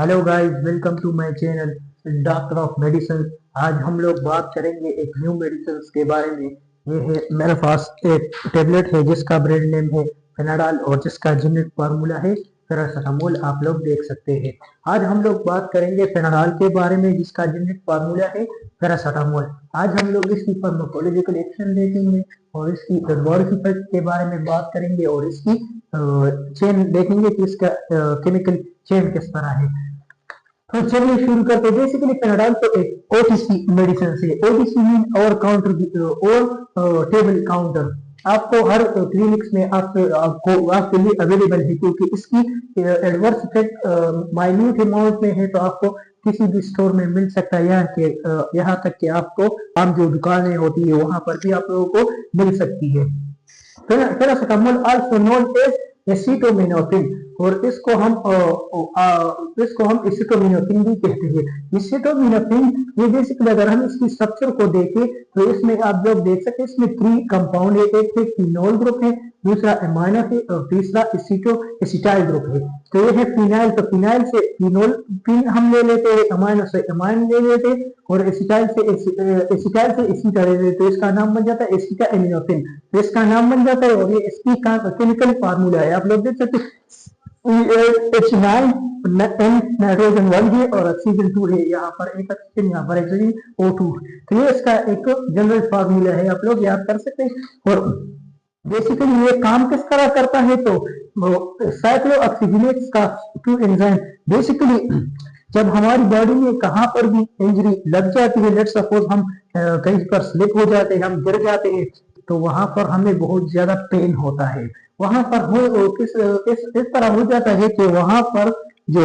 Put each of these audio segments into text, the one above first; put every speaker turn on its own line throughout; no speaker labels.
Hello guys, welcome to my channel doctor of medicine. आज हम लोग बात करेंगे एक न्यू मेडिसिन के बारे में। ये है मेरे पास एक टेबलेट है जिसका ब्रांड नेम है फेनाडाल और जिसका जेनेरिक फार्मूला है पैरासीटामोल। आप लोग देख सकते हैं। आज हम लोग बात करेंगे फेनाडाल के बारे में जिसका जेनेरिक फार्मूला है पैरासीटामोल। आज हम लोग इसकी फार्माकोलॉजिकल एक्शन देखेंगे और इसकी बॉडी इफेक्ट के बारे में बात करेंगे और इसकी चेन देखेंगे कि इसका केमिकल चेन किस तरह है। तो चलिए शुरू करते हैं। बेसिकली पेनाडाल तो एक ओटीसी मेडिसिन है। ओटीसी मीन ओवर काउंटर और टेबल काउंटर। आपको हर क्लिनिक्स में आपके लिए अवेलेबल है क्योंकि इसकी एडवर्स इफेक्ट माइन्यूट अमाउंट में है, तो आपको किसी भी स्टोर में मिल सकता है। यहाँ तक कि आपको आम जो दुकानें होती है वहां पर भी आप लोगों को मिल सकती है। पैरासीटामोल आल्सो नोन एज एसिटोमिनोफिन, और इसको हम एसिटोमिनोफिन भी कहते हैं। एसिटोमिनोफिन ये बेसिकली अगर हम इसकी स्ट्रक्चर को देखें तो इसमें आप लोग देख सकते हैं इसमें 3 कंपाउंड है। एक है फिनोल ग्रुप है, दूसरा एमाइनो है और तीसरा एसिटाइल ग्रुप है। तो ये है फिनाइल। तो फिनाइल से फिनोल फिन हम ले लेते हैं, एमाइनो से एमाइन ले लेते हैं और एसिटाइल से एसिटा ले लेते हैं। तो इसका नाम बन जाता है एसिटा एमिनोफिन। तो इसका नाम बन जाता है और ये इसकी केमिकल फार्मूला है। आप लोग देख सकते हैं H9 नाइट्रोजन 1 है और ऑक्सीजन 2 है। यहाँ पर एक ऑक्सीजन, यहाँ पर ऑक्सीजन O2। तो ये इसका एक जनरल फार्मूला है, आप लोग याद कर सकते हैं। और बेसिकली ये काम किस तरह करता है, तो साइक्लोऑक्सीजनेज का 2 एंजाइम बेसिकली जब हमारी बॉडी में कहां पर भी इंजरी लग जाती है, लेट सपोज हम कहीं पर स्लिप हो जाते हैं, हम गिर जाते हैं, तो वहां पर हमें बहुत ज्यादा पेन होता है। वहां पर हो इस तरह हो जाता है कि वहां पर जो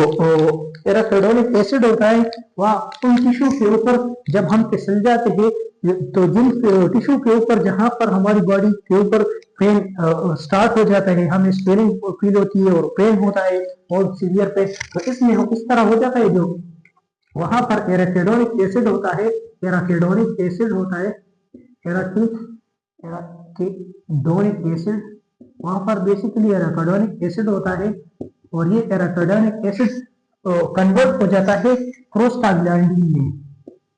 एराकिडोनिक एसिड होता है वह उन टिश्यू के ऊपर जब हम फिसल जाते हैं, तो जिन टिश्यू के ऊपर जहां पर हमारी बॉडी के ऊपर पेन स्टार्ट हो जाता है, हमें स्वेलिंग फील होती है और पेन होता है बहुत सीवियर पे, तो इसमें इस तरह हो जाता है। जो वहां पर एराकिडोनिक एसिड होता है, एराकिडोनिक एसिड होता है, एराकिडोनिक एसिड, वहां पर बेसिकली एराकिडोनिक एसिड होता है और ये एराकिडोनिक एसिड कन्वर्ट हो जाता है प्रोस्टाग्लैंडिन में।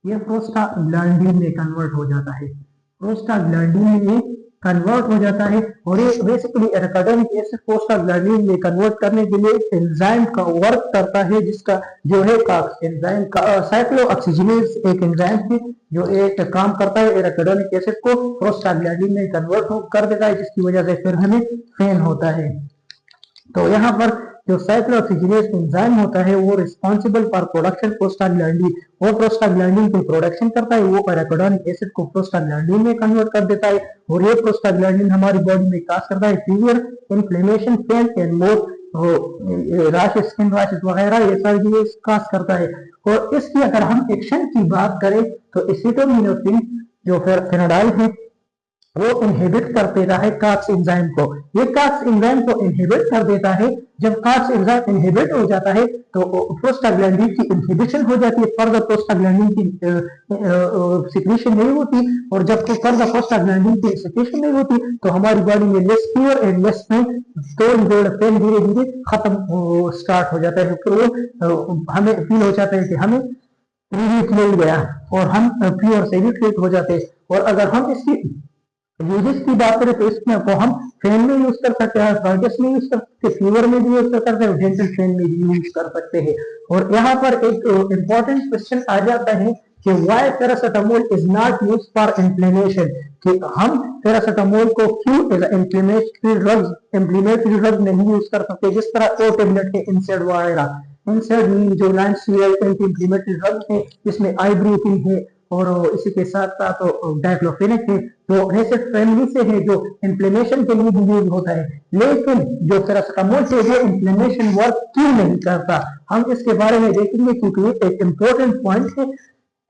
ये प्रोस्टाग्लैंडिन में कन्वर्ट हो जाता है, प्रोस्टाग्लैंडिन में कन्वर्ट हो जाता है। और ये बेसिकली एराकिडोनिक एसिड प्रोस्टाग्लैंडिन में कन्वर्ट करने के लिए एंजाइम का वर्क करता है, जिसका जो है काक्स एंजाइम का साइक्लोऑक्सीजनेज एक एंजाइम है जो एक काम करता है, एराकिडोनिक एसिड को प्रोस्टाग्लैंडिन में कन्वर्ट कर देता है, जिसकी वजह से फिर हमें पेन होता है। तो यहाँ पर जो साइक्लोऑक्सीजनेज एंजाइम होता है वो रिस्पॉन्सिबल फॉर प्रोडक्शन प्रोस्टाग्लैंडिन, वो प्रोस्टाग्लैंडिन की प्रोडक्शन करता है, वो एराकिडोनिक एसिड को प्रोस्टाग्लैंडिन में कन्वर्ट कर देता है। और ये प्रोस्टाग्लैंडिन हमारी बॉडी में काज करता है fever, inflammation, pain and more rashes, skin rashes वगैरह, ये सारी चीजें काज करता है। और इसकी अगर हम एक्शन की बात करें तो एसिटोमिनोफिन जो फेनाडाल है वो इनहिबिट कर देता है काक्स एंजाइम को। ये काक्स एंजाइम को इनहिबिट कर देता है। जब काक्स एंजाइम इनहिबिट हो जाता है तो प्रोस्टाग्लैंडिन की इनहिबिशन हो जाती है, फर्दर प्रोस्टाग्लैंडिन की सिक्रीशन नहीं होती। और जब फर्दर प्रोस्टाग्लैंडिन की सिक्रीशन नहीं होती तो हमारी बॉडी में less fever and less pain, तो पेन धीरे धीरे खत्म स्टार्ट हो जाता है। फिर वो हमें फील हो जाता है कि हमें रिलीफ मिल गया और हम फीवर से भी ट्रीट हो जाते हैं। और अगर हम इसकी यूजेस की बात करें तो इसमें को हम फैन में यूज कर सकते हैं, आर्थराइटिस में यूज कर सकते हैं, फीवर में भी यूज कर सकते हैं, डेंटल पेन में भी यूज कर सकते हैं। और यहाँ पर एक इंपॉर्टेंट क्वेश्चन आ जाता है कि why paracetamol is not use for inflammation, कि हम पैरासीटामोल को क्यों इन्फ्लेमेटरी ड्रग नहीं यूज कर सकते, जिस तरह ओ टेबलेट है, इंसेड वगैरह। इंसेड जो एंटी इन्फ्लेमेटरी ड्रग है, इसमें आइब्रूफिन है और इसी के साथ साथ डाइक्लोफेनेक है, जो रेसेट फैमिली से है, जो इन्फ्लेमेशन के लिए भी यूज होता है। लेकिन जो पैरासीटामोल है वो इन्फ्लेमेशन वर्क क्यों नहीं करता, हम इसके बारे में देखेंगे क्योंकि ये एक इम्पोर्टेंट पॉइंट है।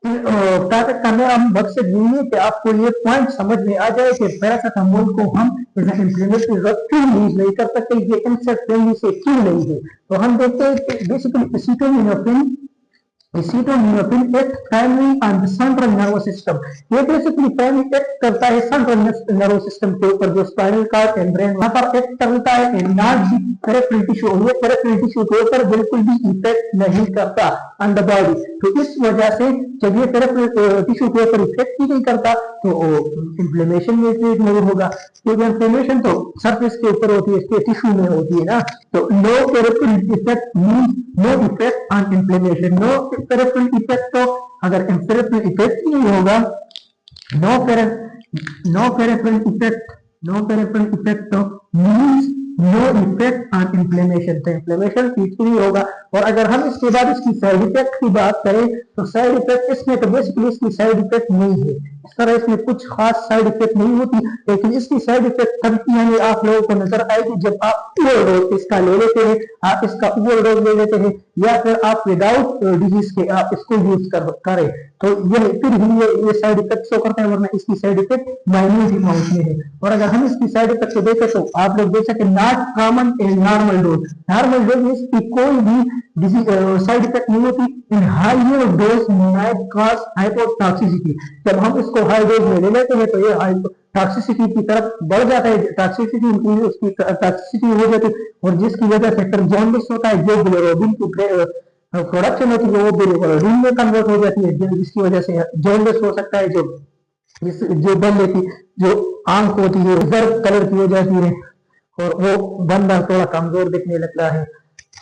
ताकत का मेरा मकसद यही है कि आपको ये पॉइंट समझ में आ जाए कि पैरासीटामोल को हम इन्फ्लेमेटरी ड्रग क्यों यूज नहीं कर सकते, ये इंसेक्ट फैमिली से क्यों नहीं है। तो हम देखते हैं कि basically acetaminophen acetaminophen act primary on the central nervous system. ये बेसिकली प्राइमरी एक्ट करता है सेंट्रल नर्वस सिस्टम के ऊपर, जो स्पाइनल कॉर्ड एंड ब्रेन वहां पर एक्ट करता है, and not the peripheral tissue. ये पेरिफेरल टिश्यू के ऊपर बिल्कुल भी इफेक्ट नहीं करता ऑन द बॉडी। तो इस वजह से जब ये पेरिफेरल टिश्यू के ऊपर इफेक्ट ही नहीं करता तो इंफ्लेमेशन में क्रिएट नहीं होगा, क्योंकि इंफ्लेमेशन तो सरफेस के ऊपर होती है, इसके टिश्यू में होती है ना। तो no peripheral effect means no effect on inflammation. No peripheral effect, तो अगर पेरिफेरल इफेक्ट ही नहीं होगा, नो पेरिफेरल इफेक्ट तो means no effect on inflammation, तो इंफ्लेमेशन ठीक नहीं होगा। और अगर हम इसके बाद इसकी साइड इफेक्ट की बात करें तो साइड इफेक्ट इसमें तो बेसिकली इसकी साइड इफेक्ट नहीं है, इस तरह इसमें कुछ खास साइड इफेक्ट नहीं होती, लेकिन इसकी साइड इफेक्ट तब यानी आप लोगों को नजर आएगी जब आप ओवरडोज इसका ले लेते हैं, आप इसका ओवरडोज ले लेते हैं, या फिर आप विदाउट डिजीज के आप इसको यूज करें, तो यह फिर ही ये साइड इफेक्ट शो करता है, वरना इसकी साइड इफेक्ट माइन्यूट अमाउंट में है। और अगर हम इसकी साइड इफेक्ट को देखें तो आप लोग देख सकते हैं not common in normal dose. Normal dose में इसकी कोई भी साइड इफेक्ट नहीं होती। In higher dose might cause hepatotoxicity. जब हम इसको हाई डोज में ले लेते हैं तो ये टॉक्सिसिटी की तरफ बढ़ जाता है, टॉक्सिसिटी उसकी टॉक्सिसिटी हो जाती है, और जिसकी वजह से फिर जॉन्डिस होता है, जो बिलिरुबिन की प्रोडक्शन होती है वो बिलिरुबिन में कन्वर्ट हो जाती है, जिसकी वजह से जॉन्डिस हो सकता है, जो बंदे की जो आंख होती है जर्द कलर की हो जाती है और वो बंदा थोड़ा कमजोर दिखने लगता है।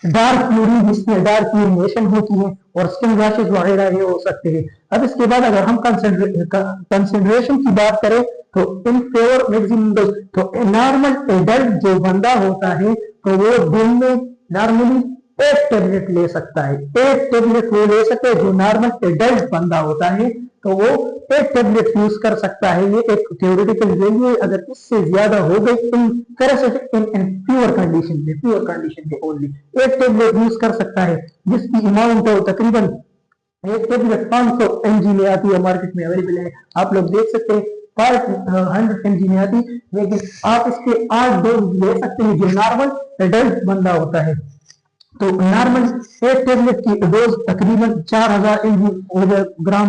डार्क यूरिन, जिसमें डार्क यूरिनेशन होती है, और स्किन रैशेस वगैरह ये हो सकते हैं। अब इसके बाद अगर हम कंसंट्रेशन की बात करें तो इन फेवर मैक्सिमम डोज, तो नॉर्मल एडल्ट जो बंदा होता है तो वो दिन में नॉर्मली 8 टेबलेट ले सकता है, 8 टेबलेट वो ले सकते हैं। जो नॉर्मल एडल्ट बंदा होता है तो वो 8 टेबलेट यूज कर सकता है, ये एक थ्योरेटिकल वैल्यू है। अगर इससे ज्यादा हो गई इन प्योर कंडीशन में ओनली 8 टेबलेट यूज कर सकता है, जिसकी अमाउंट तकरीबन एक टेबलेट 500 mg में आती है, मार्केट में अवेलेबल है, आप लोग देख सकते हैं 500 mg में आती, लेकिन आप इसके 8 डोज ले सकते हैं जो नॉर्मल एडल्ट बंदा होता है। तो नॉर्मल 8 टेबलेट की डोज तकरीबन 4000 ग्राम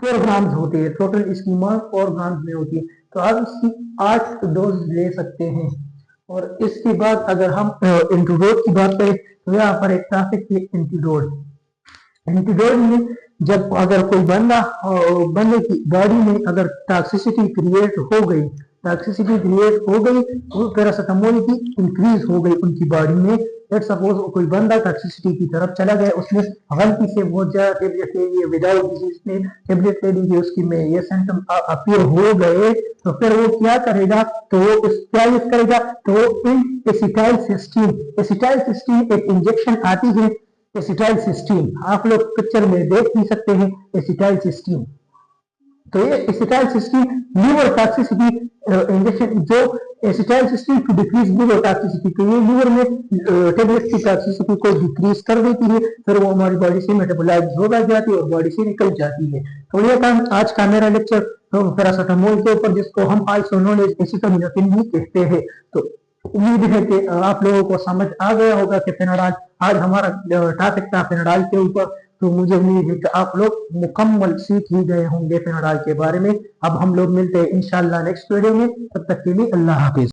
4 ग्राम होती है, टोटल इसकी मांग 4 ग्राम में होती है, तो आप इसकी 8 डोज ले सकते हैं। और इसके बाद अगर हम एंटीडोट की बात करें तो यहाँ पर एक टॉपिक है एंटीडोट में जब अगर कोई बंदे की बॉडी में अगर टॉक्सिसिटी क्रिएट हो गई, वो पैरासिटामोल की इंक्रीज हो गई उनकी बॉडी में। लेट्स सपोज कोई बंदा टॉक्सिसिटी की तरफ चला गया, उसने गलती से बहुत ज्यादा टेबलेट ले लिए, विदाउट डिजीज ने टेबलेट ले ली, उसकी में ये सिम्टम अपीयर हो गए, तो फिर वो क्या करेगा, तो वो क्या यूज करेगा, तो वो इन एसिटाइलसिस्टीन एक इंजेक्शन आती है, एसिटाइलसिस्टीन आप लोग पिक्चर में देख नहीं सकते हैं एसिटाइलसिस्टीन। तो ये एसिटाइलसिस्टीन लीवर टॉक्सिसिटी इंजेक्शन, जो acetylcysteine to decrease liver toxicity, तो ये लीवर में टेबलेट की टॉक्सिसिटी को डिक्रीज कर देती है, फिर वो हमारी बॉडी से मेटाबोलाइज हो जाती है और बॉडी से निकल जाती है। तो ये था आज का मेरा लेक्चर तो पैरासिटामोल के ऊपर, जिसको हम आल्सो नोन एज एसिटामिनोफेन भी कहते हैं। तो उम्मीद है कि आप लोगों को समझ आ गया होगा कि फेनाडाल, आज हमारा टॉपिक था फेनाडाल के ऊपर, तो मुझे उम्मीद है कि आप लोग मुकम्मल सीख ही गए होंगे फेनाडाल के बारे में। अब हम लोग मिलते हैं इंशाल्लाह नेक्स्ट वीडियो में, तब तक के लिए अल्लाह हाफिज।